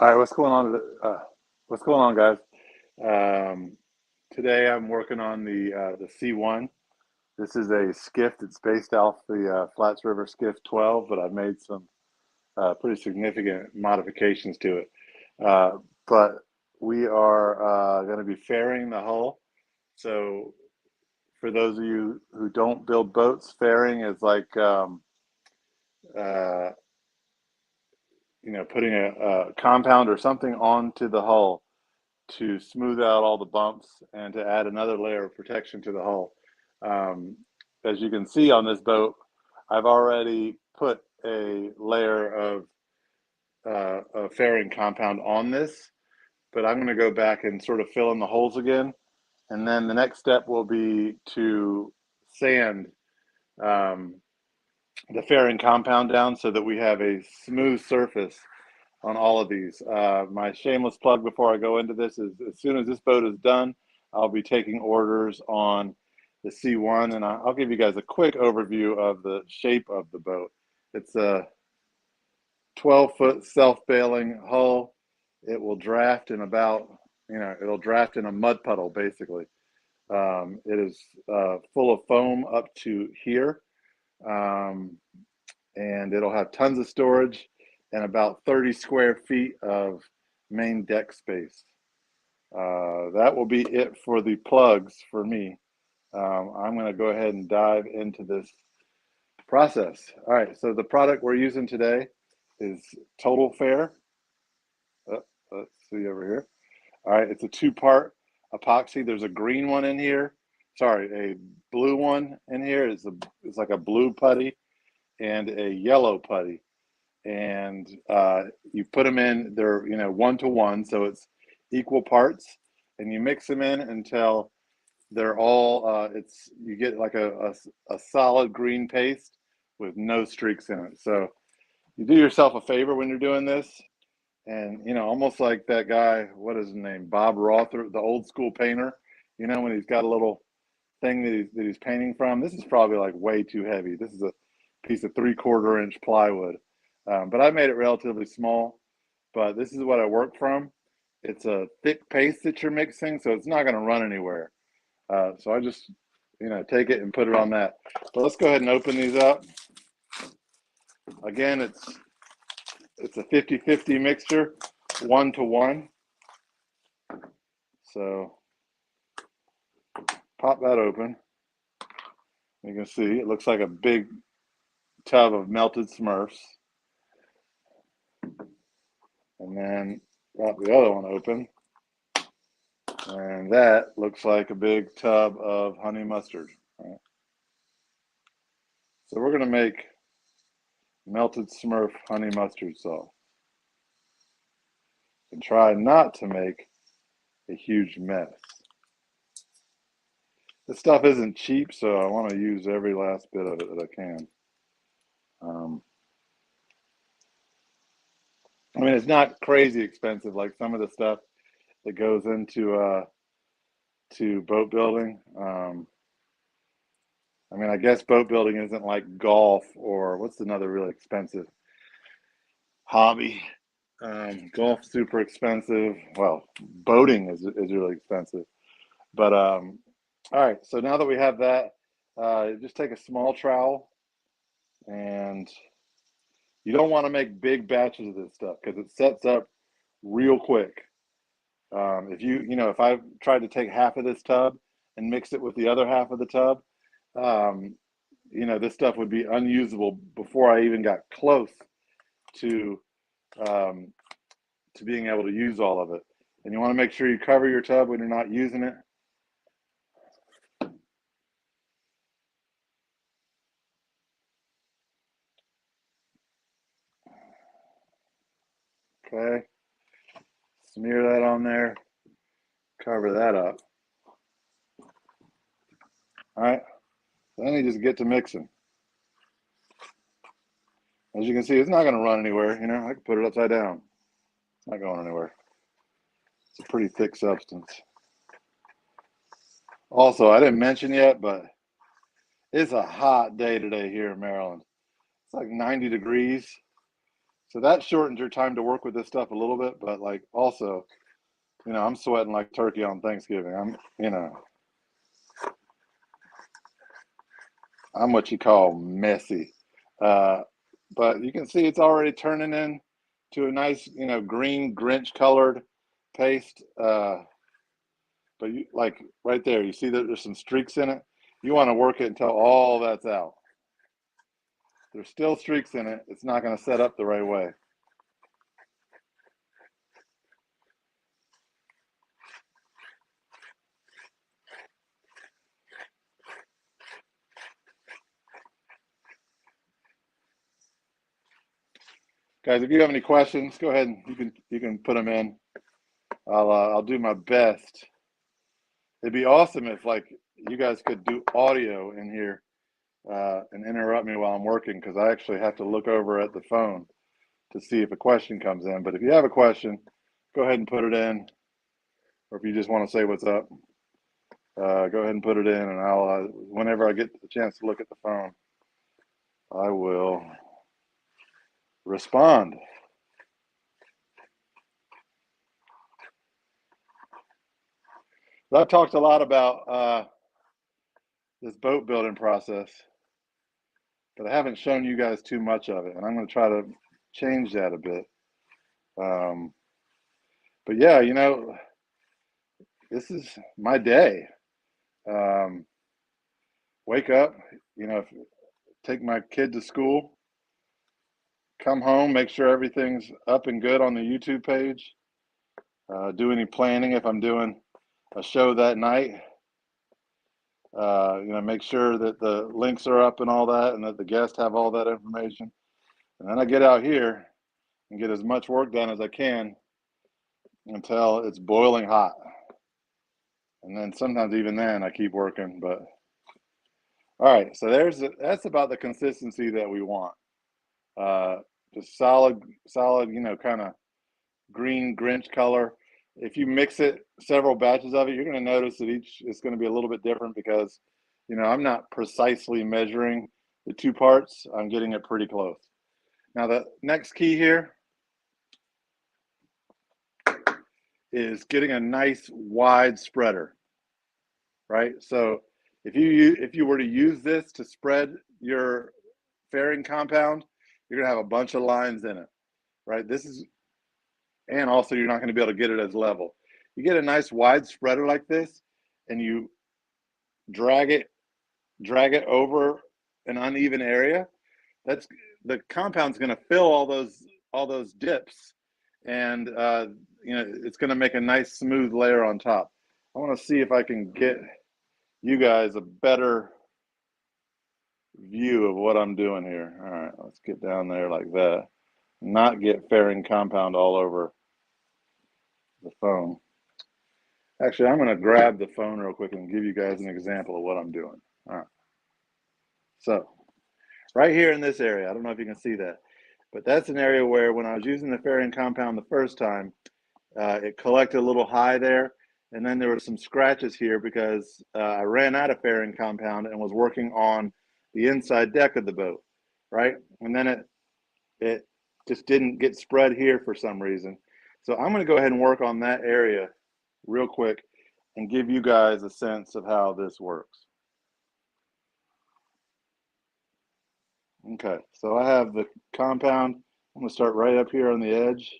All right, what's going on, guys? Um, Today I'm working on the C1. This is a skiff that's based off the Flats River Skiff 12, but I've made some pretty significant modifications to it. Uh, but we are going to be fairing the hull. So for those of you who don't build boats, fairing is like uh, putting a compound or something onto the hull to smooth out all the bumps and to add another layer of protection to the hull. Um, as you can see on this boat, I've already put a layer of fairing compound on this, but I'm going to go back and sort of fill in the holes again. And then the next step will be to sand um, the fairing compound down so that we have a smooth surface on all of these. My shameless plug before I go into this is as soon as this boat is done, I'll be taking orders on the C1, and I'll give you guys a quick overview of the shape of the boat. It's a 12-foot self-bailing hull. It will draft in about, it'll draft in a mud puddle, basically. It is full of foam up to here, um, and it'll have tons of storage and about 30 square feet of main deck space. That will be it for the plugs for me. I'm going to go ahead and dive into this process. All right, so the product we're using today is Total Fair. Let's see over here. All right, it's a two-part epoxy. There's a green one in here. Sorry, a blue one in here. It's like a blue putty and a yellow putty. And you put them in, they're 1-to-1, so it's equal parts, and you mix them in until they're all you get like a solid green paste with no streaks in it. So you do yourself a favor when you're doing this, and almost like that guy, what is his name, Bob Roth, the old school painter, when he's got a little thing that he's painting from. This is probably like way too heavy. This is a piece of 3/4 inch plywood. But I made it relatively small, but this is what I work from. It's a thick paste that you're mixing, so it's not going to run anywhere. So I just, take it and put it on that. But let's go ahead and open these up. Again, it's a 50-50 mixture, 1-to-1. So pop that open. You can see it looks like a big tub of melted Smurfs. And then pop the other one open. And that looks like a big tub of honey mustard. Right? So we're going to make melted Smurf honey mustard sauce. And try not to make a huge mess. This stuff isn't cheap, so I want to use every last bit of it that I can. I mean, it's not crazy expensive like some of the stuff that goes into to boat building. I mean, I guess boat building isn't like golf or what's another really expensive hobby. Golf's super expensive. Well, boating is really expensive. But all right, so now that we have that, just take a small trowel, and you don't want to make big batches of this stuff because it sets up real quick. If I tried to take half of this tub and mix it with the other half of the tub, um, this stuff would be unusable before I even got close to um, being able to use all of it. And you want to make sure you cover your tub when you're not using it. Okay, smear that on there, cover that up. All right, then you just get to mixing. As you can see, it's not going to run anywhere. I can put it upside down. It's not going anywhere. It's a pretty thick substance. Also, I didn't mention yet, but it's a hot day today here in Maryland. It's like 90 degrees. So that shortens your time to work with this stuff a little bit, but like also, you know, I'm sweating like turkey on Thanksgiving. I'm what you call messy. Uh, but you can see it's already turning in to a nice, you know, green Grinch colored paste. But you like right there, you see that there's some streaks in it. You want to work it until all that's out. There's still streaks in it. It's not going to set up the right way. Guys, if you have any questions, go ahead and you can put them in. I'll do my best. It'd be awesome if like you guys could do audio in here and interrupt me while I'm working, because I actually have to look over at the phone to see if a question comes in. But if you have a question, go ahead and put it in, or if you just want to say what's up, go ahead and put it in, and I'll whenever I get the chance to look at the phone, I will respond. I've talked a lot about this boat building process, but I haven't shown you guys too much of it, and I'm going to try to change that a bit. But yeah, you know, this is my day. Um, Wake up, you know, take my kid to school, come home, make sure everything's up and good on the YouTube page, do any planning if I'm doing a show that night. You know, make sure that the links are up and all that, and that the guests have all that information. And then I get out here and get as much work done as I can until it's boiling hot. And then sometimes even then I keep working. But all right, so that's about the consistency that we want. Just solid, you know, kind of green Grinch color. If you mix it, several batches of it, you're going to notice that each is going to be a little bit different, because, you know, I'm not precisely measuring the two parts. I'm getting it pretty close. Now, the next key here is getting a nice wide spreader, right? So if you were to use this to spread your fairing compound, you're going to have a bunch of lines in it, right? And also you're not going to be able to get it as level. You get a nice wide spreader like this, and you drag it over an uneven area. That's the compound's going to fill all those dips, and you know, it's going to make a nice smooth layer on top. I want to see if I can get you guys a better view of what I'm doing here. All right, let's get down there like that. Not get fairing compound all over the phone. Actually, I'm going to grab the phone real quick and give you guys an example of what I'm doing. All right. So right here in this area, I don't know if you can see that, but that's an area where when I was using the fairing compound the first time, it collected a little high there. And then there were some scratches here because I ran out of fairing compound and was working on the inside deck of the boat, right? And then it just didn't get spread here for some reason. So I'm going to go ahead and work on that area real quick and give you guys a sense of how this works. Okay, so I have the compound. I'm going to start right up here on the edge.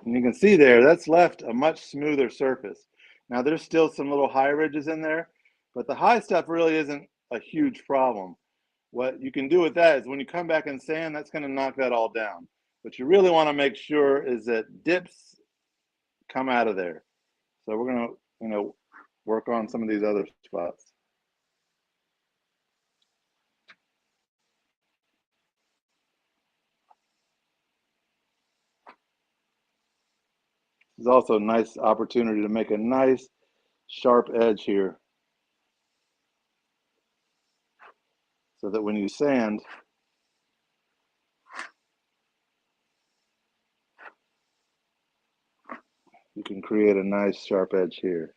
And you can see there, that's left a much smoother surface. Now there's still some little high ridges in there, but the high stuff really isn't a huge problem. What you can do with that is when you come back and sand, that's going to knock that all down. What you really want to make sure is that dips come out of there. So we're going to, you know, work on some of these other spots. There's also a nice opportunity to make a nice sharp edge here. so that when you sand, you can create a nice sharp edge here.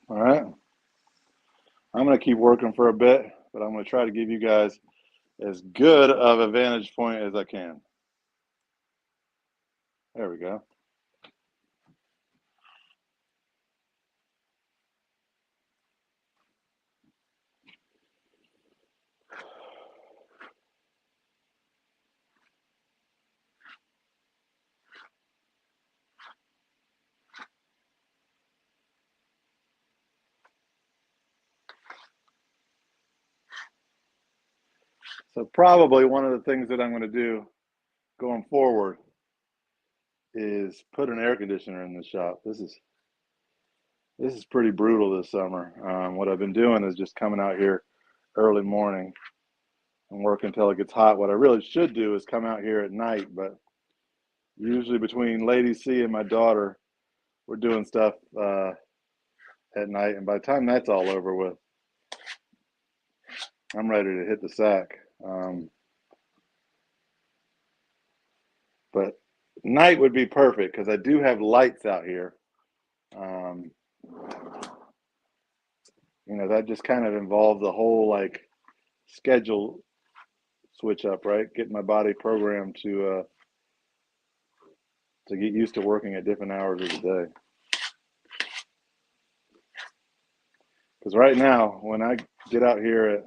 All right. I'm going to keep working for a bit, but I'm going to try to give you guys as good of a vantage point as I can. There we go. So probably one of the things that I'm going to do going forward is put an air conditioner in the shop. This is pretty brutal this summer. What I've been doing is just coming out here early morning and work until it gets hot. What I really should do is come out here at night, but usually between Lady C and my daughter, we're doing stuff at night, and by the time that's all over with, I'm ready to hit the sack. But night would be perfect because I do have lights out here. You know, that just kind of involves a whole like schedule switch up, right? Getting my body programmed to get used to working at different hours of the day. Because right now, when I get out here at,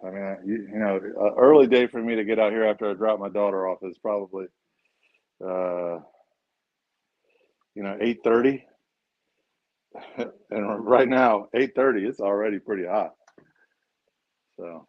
I mean, you know, an early day for me to get out here after I drop my daughter off is probably, you know, 8:30. And right now, 8:30, it's already pretty hot. So.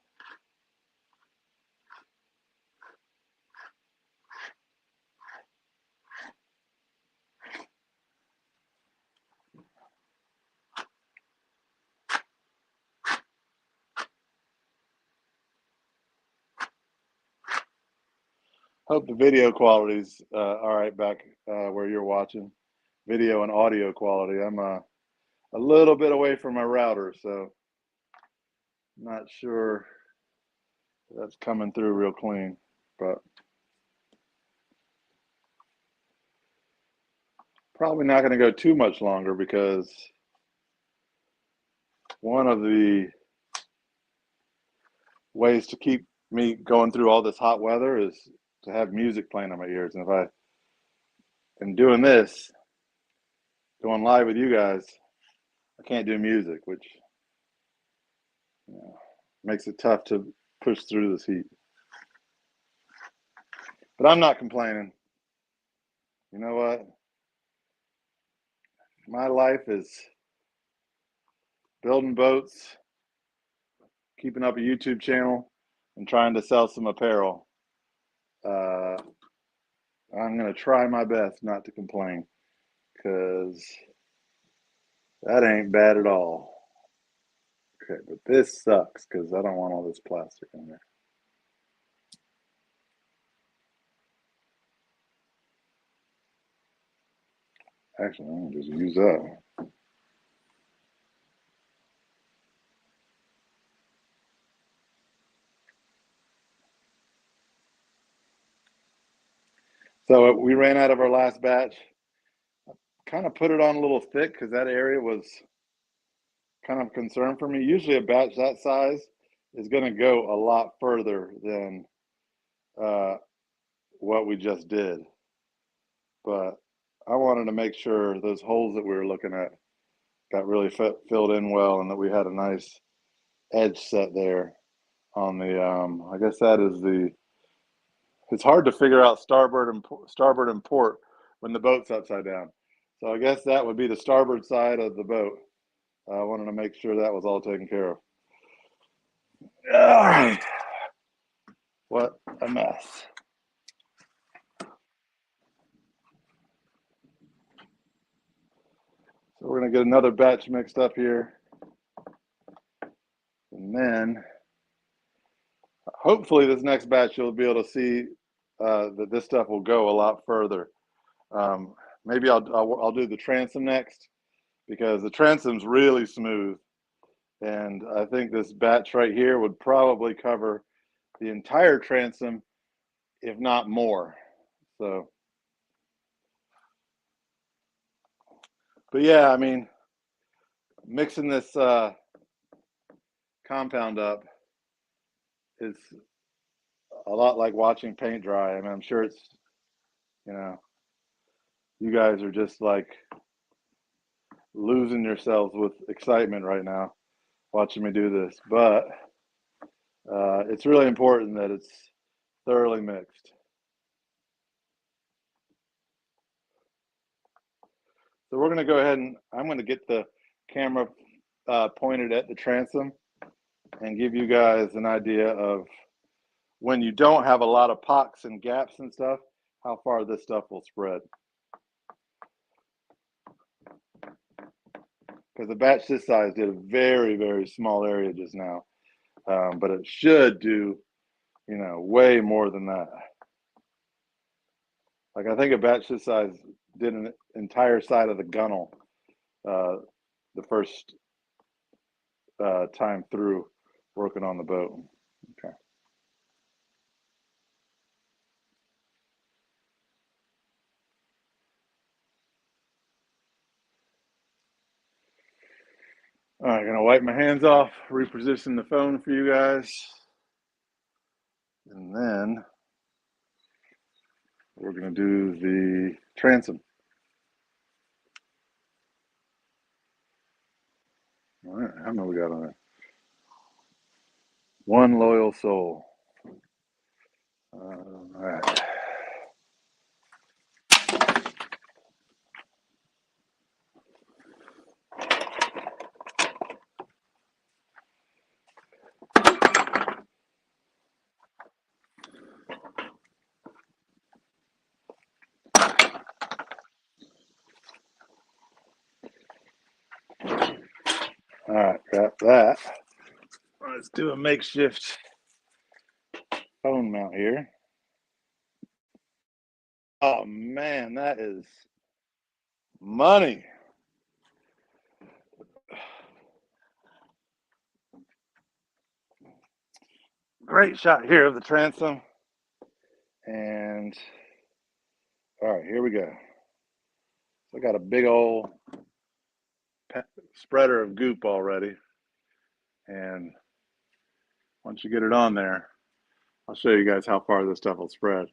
Hope the video quality's all right back where you're watching. Video and audio quality. I'm a little bit away from my router, so not sure that's coming through real clean. But probably not going to go too much longer because one of the ways to keep me going through all this hot weather is to have music playing in my ears. And if I am doing this, going live with you guys, I can't do music, which, you know, makes it tough to push through this heat. But I'm not complaining. You know what? My life is building boats, keeping up a YouTube channel, and trying to sell some apparel. I'm going to try my best not to complain because that ain't bad at all. Okay, but this sucks because I don't want all this plastic in there. Actually, I'm going to just use that. So we ran out of our last batch. Kind of put it on a little thick because that area was kind of a concern for me. Usually a batch that size is going to go a lot further than what we just did. But I wanted to make sure those holes that we were looking at got really filled in well and that we had a nice edge set there on the, I guess that is the, it's hard to figure out starboard and port when the boat's upside down. So I guess that would be the starboard side of the boat. I wanted to make sure that was all taken care of. All right. What a mess. So we're going to get another batch mixed up here. And then Hopefully this next batch you'll be able to see that this stuff will go a lot further. Maybe I'll do the transom next, because the transom's really smooth, and I think this batch right here would probably cover the entire transom, if not more. So, but yeah, I mean, mixing this compound up is a lot like watching paint dry. I mean, I'm sure it's, you know, you guys are just like losing yourselves with excitement right now watching me do this, but it's really important that it's thoroughly mixed. So we're going to go ahead and I'm going to get the camera pointed at the transom and give you guys an idea of when you don't have a lot of pocks and gaps and stuff, how far this stuff will spread. Because the batch this size did a very, very small area just now, but it should do, you know, way more than that. Like I think a batch this size did an entire side of the gunnel the first time through working on the boat. Okay. All right, gonna wipe my hands off, reposition the phone for you guys, and then we're gonna do the transom. All right, how many we got on there? One loyal soul. All right. All right, got that. Let's do a makeshift phone mount here. Oh man, that is money. Great shot here of the transom. And all right, here we go. So I got a big old spreader of goop already. And once you get it on there, I'll show you guys how far this stuff will spread.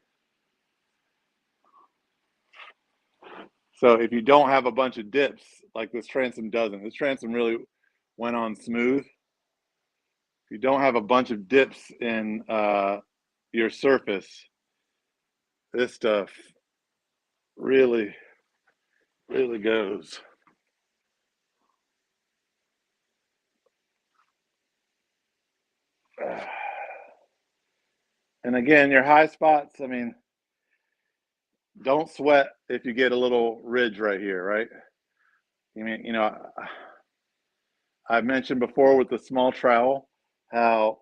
So if you don't have a bunch of dips, like this transom doesn't, this transom really went on smooth. If you don't have a bunch of dips in your surface, this stuff really, really goes. And again, your high spots, I mean, don't sweat if you get a little ridge right here, right? I mean, you know, I've mentioned before with the small trowel how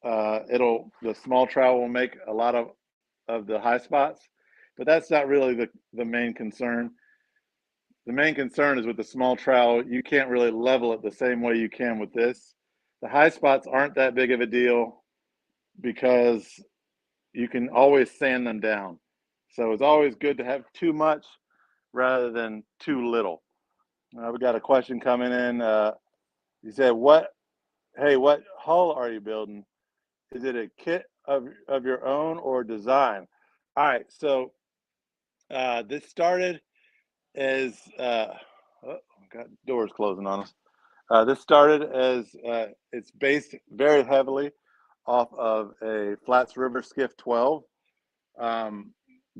the small trowel will make a lot of the high spots, but that's not really the main concern. The main concern is with the small trowel, you can't really level it the same way you can with this. The high spots aren't that big of a deal because you can always sand them down. So it's always good to have too much rather than too little. We got a question coming in. You said, hey, what hull are you building? Is it a kit of your own or design? All right, so this started as, got doors closing on us. This started as, it's based very heavily off of a Flats River Skiff 12.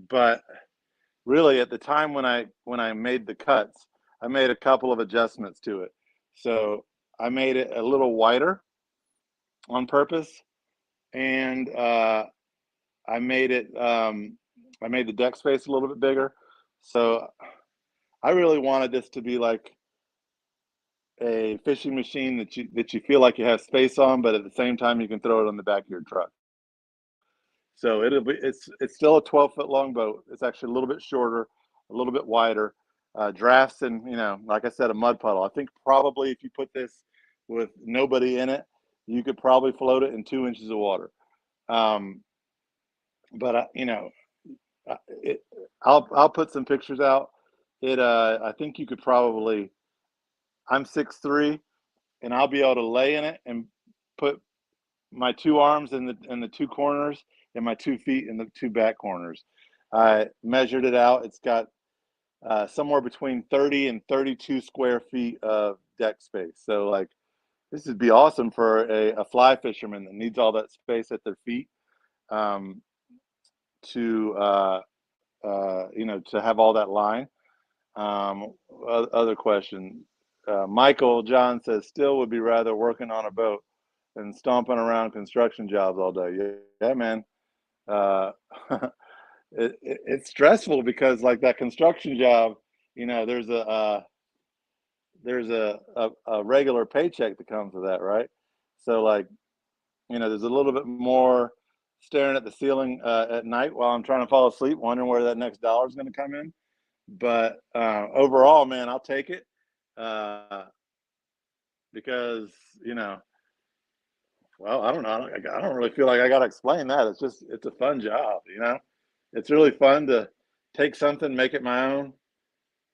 But really at the time when I made the cuts, I made a couple of adjustments to it. So I made it a little wider on purpose, and I made the deck space a little bit bigger. So I really wanted this to be like a fishing machine that you feel like you have space on, but at the same time you can throw it on the back of your truck. So it's still a 12-foot long boat. It's actually a little bit shorter, a little bit wider. Drafts and, like I said, a mud puddle. I think probably if you put this with nobody in it, you could probably float it in 2 inches of water. Um, but it, I'll put some pictures out. I think you could probably. I'm 6'3", and I'll be able to lay in it and put my two arms in the two corners and my 2 feet in the two back corners. I measured it out. It's got somewhere between 30 and 32 square feet of deck space. So like this would be awesome for a fly fisherman that needs all that space at their feet, um, to to have all that line. Other question. Michael John says, still would be rather working on a boat than stomping around construction jobs all day. Yeah, man. Uh, it's stressful because like that construction job, there's a regular paycheck that comes with that, right? So like, there's a little bit more staring at the ceiling at night while I'm trying to fall asleep, wondering where that next dollar is going to come in. But overall, man, I'll take it uh, because well, I don't know. I don't really feel like I got to explain that. It's a fun job. It's really fun to take something, make it my own,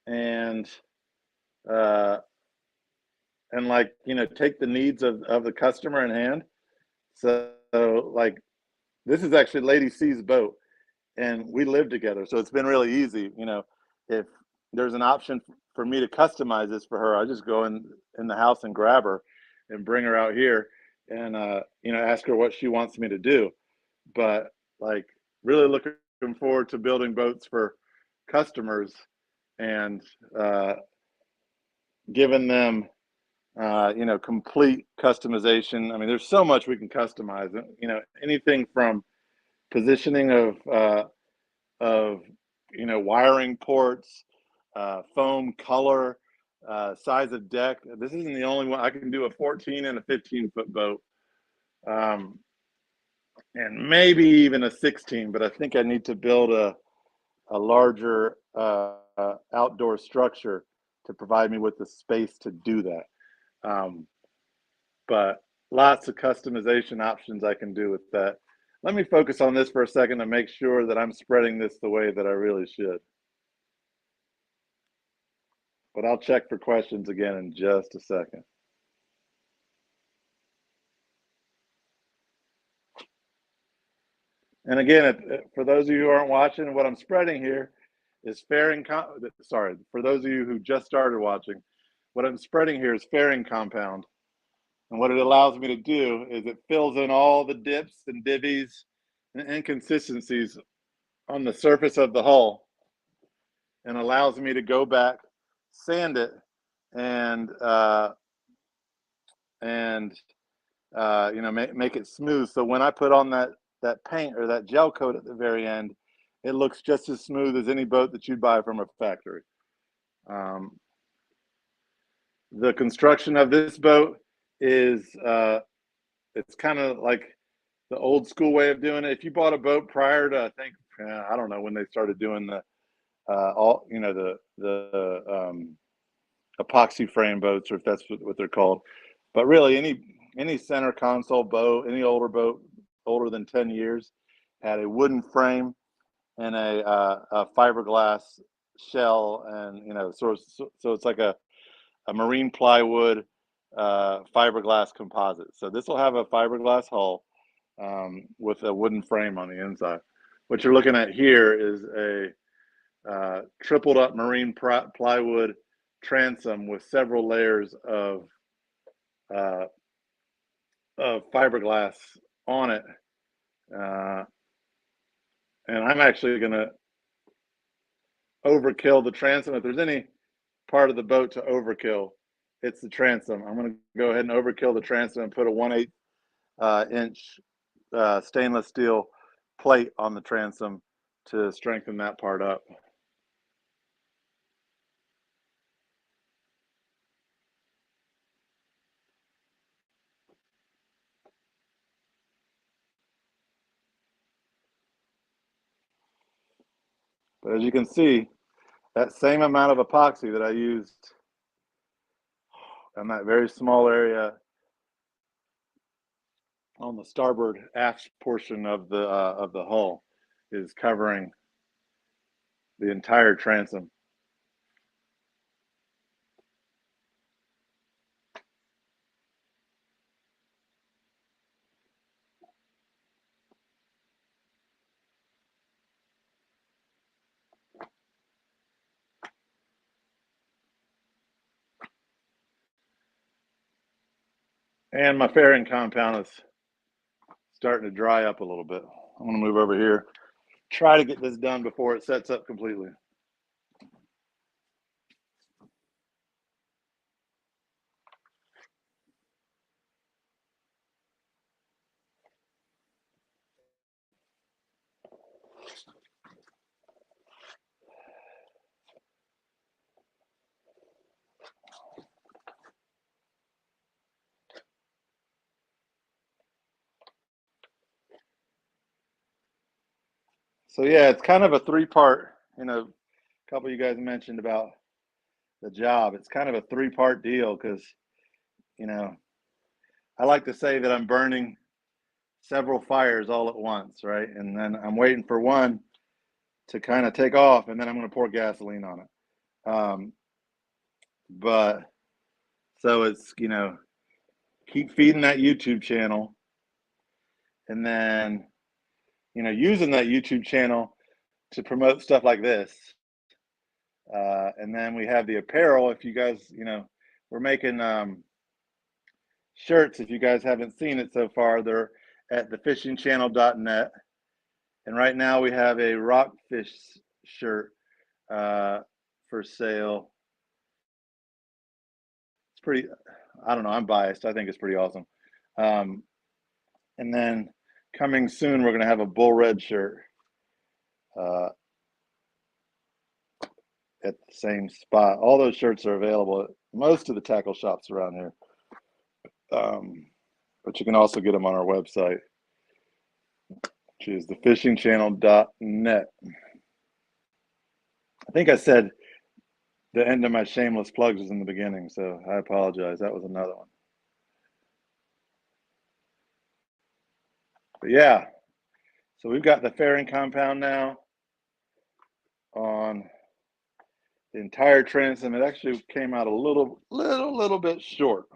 and uh, like take the needs of the customer in hand. So like this is actually Lady C's boat, and we live together, so it's been really easy. If there's an option for me to customize this for her, I just go in the house and grab her and bring her out here and ask her what she wants me to do. But like really looking forward to building boats for customers and giving them complete customization. I mean, there's so much we can customize. Anything from positioning of wiring ports, foam color, size of deck. This isn't the only one. I can do a 14 and a 15-foot boat, and maybe even a 16. But I think I need to build a larger outdoor structure to provide me with the space to do that. But lots of customization options I can do with that. Let me focus on this for a second to make sure that I'm spreading this the way that I really should. But I'll check for questions again in just a second. And again, for those of you who aren't watching, what I'm spreading here is sorry, for those of you who just started watching, what I'm spreading here is fairing compound. And what it allows me to do is it fills in all the dips and divvies and inconsistencies on the surface of the hull and allows me to go back, sand it, and make it smooth. So when I put on that paint or that gel coat at the very end, it looks just as smooth as any boat that you'd buy from a factory. The construction of this boat is it's kind of like the old school way of doing it. If you bought a boat prior to, I think, I don't know when they started doing the epoxy frame boats, or if that's what they're called. But really, any center console boat, any older boat older than 10 years, had a wooden frame and a fiberglass shell, and so it's like a marine plywood fiberglass composite. So this will have a fiberglass hull with a wooden frame on the inside. What you're looking at here is a tripled up marine plywood transom with several layers uh, of fiberglass on it. And I'm actually going to overkill the transom. If there's any part of the boat to overkill, it's the transom. I'm going to go ahead and overkill the transom and put a 1/8 inch stainless steel plate on the transom to strengthen that part up. But as you can see, that same amount of epoxy that I used on that very small area on the starboard aft portion of the hull is covering the entire transom. And my fairing compound is starting to dry up a little bit. I'm going to move over here, try to get this done before it sets up completely. So yeah, it's kind of a three-part, a couple of you guys mentioned about the job. It's kind of a three-part deal because, I like to say that I'm burning several fires all at once, right? And then I'm waiting for one to kind of take off, and then I'm going to pour gasoline on it. But so it's, keep feeding that YouTube channel, and then, using that YouTube channel to promote stuff like this. And then we have the apparel. If you guys, we're making shirts. If you guys haven't seen it so far, they're at thefishingchannel.net. And right now we have a rockfish shirt for sale. It's pretty, I don't know, I'm biased. I think it's pretty awesome. And then coming soon, we're going to have a bull red shirt at the same spot. All those shirts are available at most of the tackle shops around here. But you can also get them on our website, which is thefishingchannel.net. I think I said the end of my shameless plugs was in the beginning, so I apologize. That was another one. But yeah, so we've got the fairing compound now on the entire transom. It actually came out a little bit short.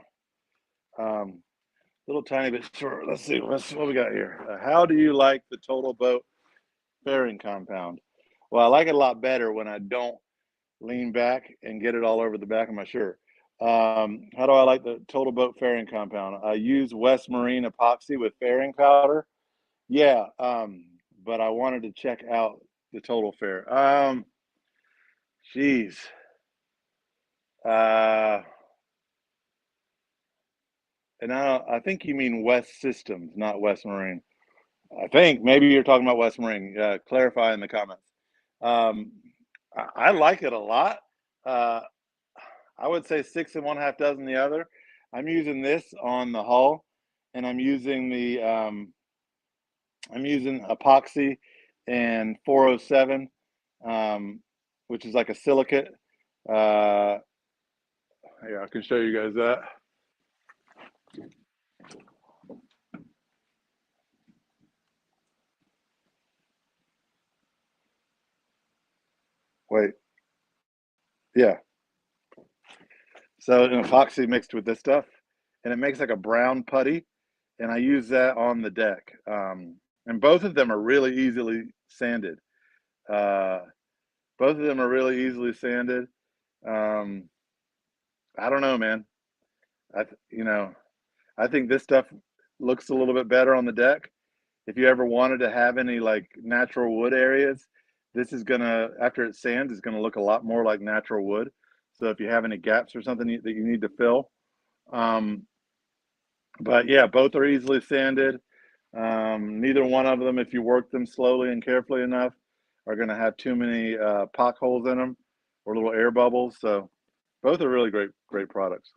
Little tiny bit short. Let's see what we got here. How do you like the Total Boat fairing compound? Well, I like it a lot better when I don't lean back and get it all over the back of my shirt. How do I like the Total Boat fairing compound? I use West Marine epoxy with fairing powder. Yeah, but I wanted to check out the Total Fair. Geez. And I think you mean West Systems, not West Marine. I think maybe you're talking about West Marine. Clarify in the comments. I like it a lot. I would say 6 1/2 dozen the other. I'm using this on the hull, and I'm using epoxy and 407, which is like a silicate. Here, I can show you guys that. Wait, yeah. So an epoxy mixed with this stuff, and it makes like a brown putty, and I use that on the deck. And both of them are really easily sanded. Both of them are really easily sanded. I don't know, man. I think this stuff looks a little bit better on the deck. If you ever wanted to have any like natural wood areas, this is gonna, after it sands, it's gonna look a lot more like natural wood. So if you have any gaps or something that you need to fill, but yeah, both are easily sanded. Neither one of them, if you work them slowly and carefully enough, are going to have too many pock holes in them or little air bubbles. So both are really great products.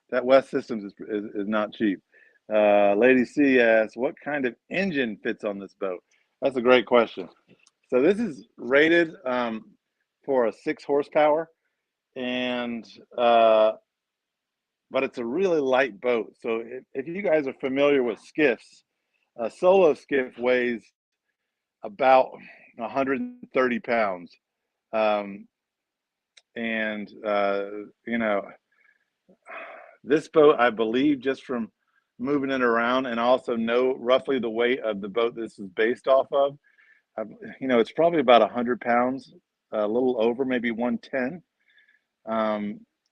That West Systems is not cheap. Lady C asks, what kind of engine fits on this boat? That's a great question. So this is rated for a 6 horsepower, and but it's a really light boat. So if you guys are familiar with skiffs, a solo skiff weighs about 130 pounds. Um, and you know, this boat, I believe, just from moving it around, and also know roughly the weight of the boat this is based off of. It's probably about 100 pounds, a little over, maybe 110.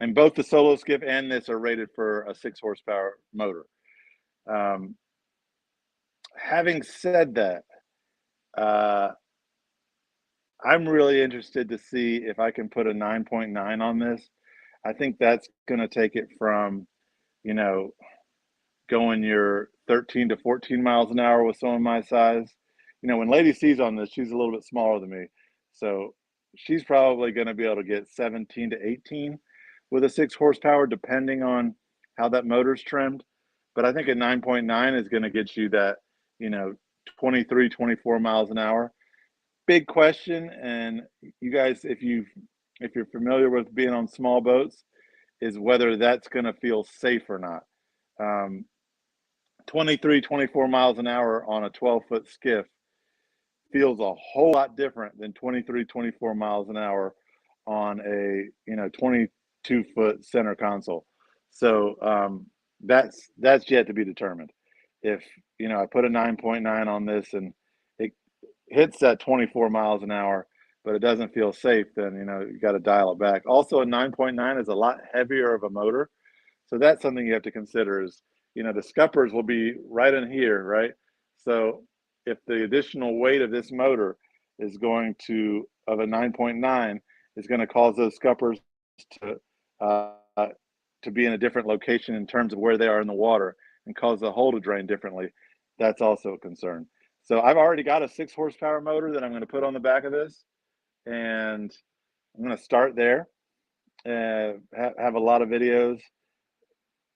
And both the solo skiff and this are rated for a 6 horsepower motor. Um, having said that, uh, I'm really interested to see if I can put a 9.9 on this. I think that's going to take it from, you know, going your 13 to 14 miles an hour with someone my size. When Lady C's on this, she's a little bit smaller than me. So she's probably going to be able to get 17 to 18 with a 6 horsepower, depending on how that motor's trimmed. But I think a 9.9 is going to get you that, you know, 23, 24 miles an hour. Big question. And you guys, if you're familiar with being on small boats, is whether that's going to feel safe or not. 23, 24 miles an hour on a 12-foot skiff feels a whole lot different than 23, 24 miles an hour on a 22-foot center console. So that's yet to be determined. If I put a 9.9 on this and it hits that 24 miles an hour, but it doesn't feel safe, then you got to dial it back. Also, a 9.9 is a lot heavier of a motor, so that's something you have to consider. Is the scuppers will be right in here, right? So if the additional weight of this motor is going to of a 9.9 is going to cause those scuppers to to be in a different location in terms of where they are in the water and cause the hull to drain differently, that's also a concern. So I've already got a 6 horsepower motor that I'm going to put on the back of this, and I'm going to start there. Have a lot of videos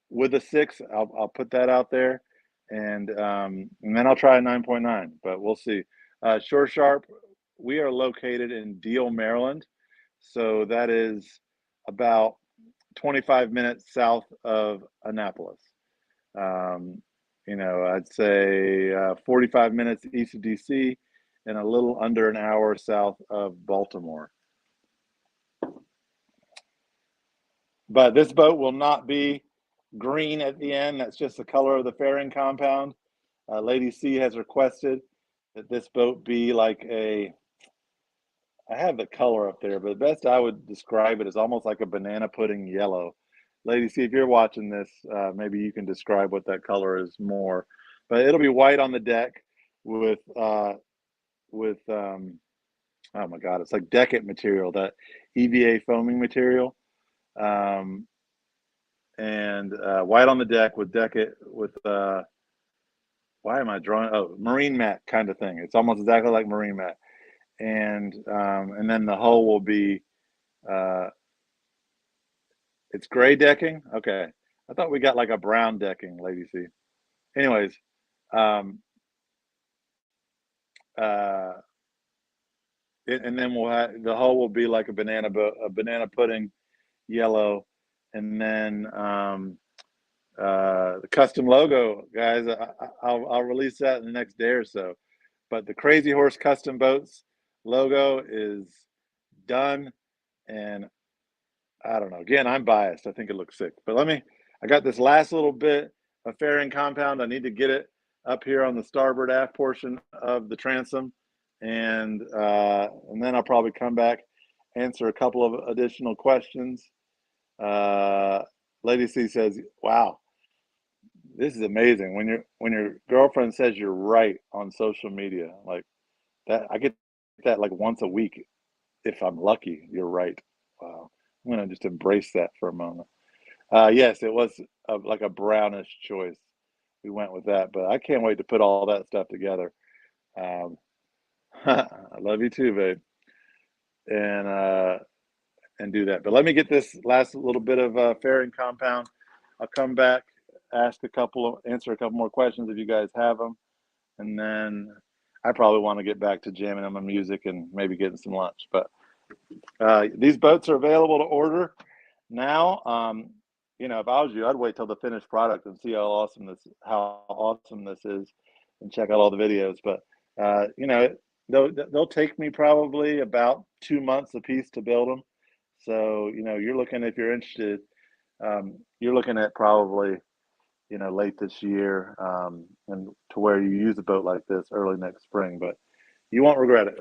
with a 6. I'll put that out there, and then I'll try a 9.9, but we'll see. Shore Sharp, we are located in Deal, Maryland, so that is about 25 minutes south of Annapolis. I'd say 45 minutes east of DC and a little under an hour south of Baltimore. But this boat will not be green at the end. That's just the color of the fairing compound. Lady C has requested that this boat be like I have the color up there, but the best I would describe it is almost like a banana pudding yellow. Lady C, if you're watching this, maybe you can describe what that color is more. But it'll be white on the deck with oh my God, it's like Decant material, that EVA foaming material. And white on the deck with Decant with why am I drawing? Oh, marine mat kind of thing. It's almost exactly like marine mat. And then the hull will be it's gray decking. Okay, I thought we got like a brown decking, Lady C. Anyways, and then we'll have the hull will be like a banana pudding yellow, and then the custom logo, guys. I'll release that in the next day or so. But the Crazy Horse Custom Boats logo is done, and I don't know. Again, I'm biased. I think it looks sick. But I got this last little bit of fairing compound. I need to get it up here on the starboard aft portion of the transom, and then I'll probably come back, answer a couple of additional questions. Lady C says, "Wow, this is amazing." When your girlfriend says you're right on social media, like that, I get that like once a week if I'm lucky. You're right. Wow. I'm gonna just embrace that for a moment. Yes, it was like a brownish choice. We went with that, but I can't wait to put all that stuff together. Um, I love you too, babe, and do that. But let me get this last little bit of fairing compound. I'll come back, answer a couple more questions if you guys have them, and then I probably want to get back to jamming on my music and maybe getting some lunch. But these boats are available to order now. If I was you, I'd wait till the finished product and see how awesome this is, and check out all the videos. But they'll take me probably about 2 months a piece to build them. So you're looking, if you're interested, you're looking at probably late this year, and to where you use a boat like this early next spring. But you won't regret it.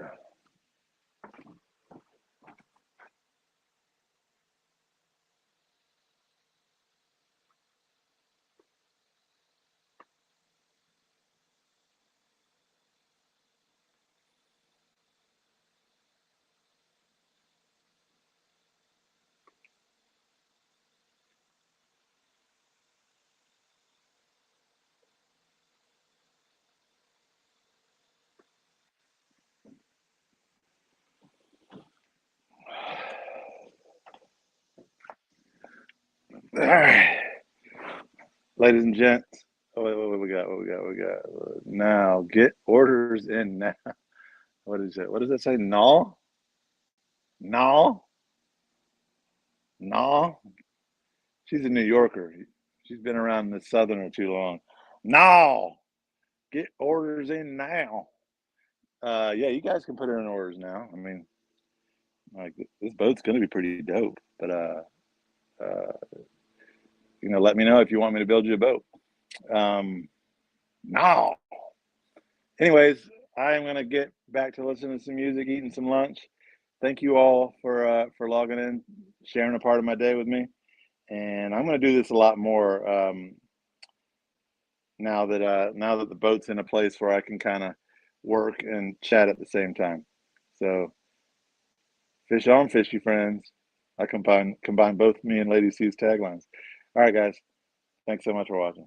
All right, ladies and gents. Oh, wait, what we got? Now get orders in now. What is it? What does it say? No, no, no. She's a New Yorker. She's been around the Southerner too long. No, get orders in now. Yeah, you guys can put in orders now. I mean, like, this boat's gonna be pretty dope. But uh, let me know if you want me to build you a boat. Um, no. Anyways, I am gonna get back to listening to some music, eating some lunch. Thank you all for logging in, sharing a part of my day with me, and I'm gonna do this a lot more, now that the boat's in a place where I can kind of work and chat at the same time. So fish on, fishy friends. I combine both me and Lady C's taglines. All right, guys. Thanks so much for watching.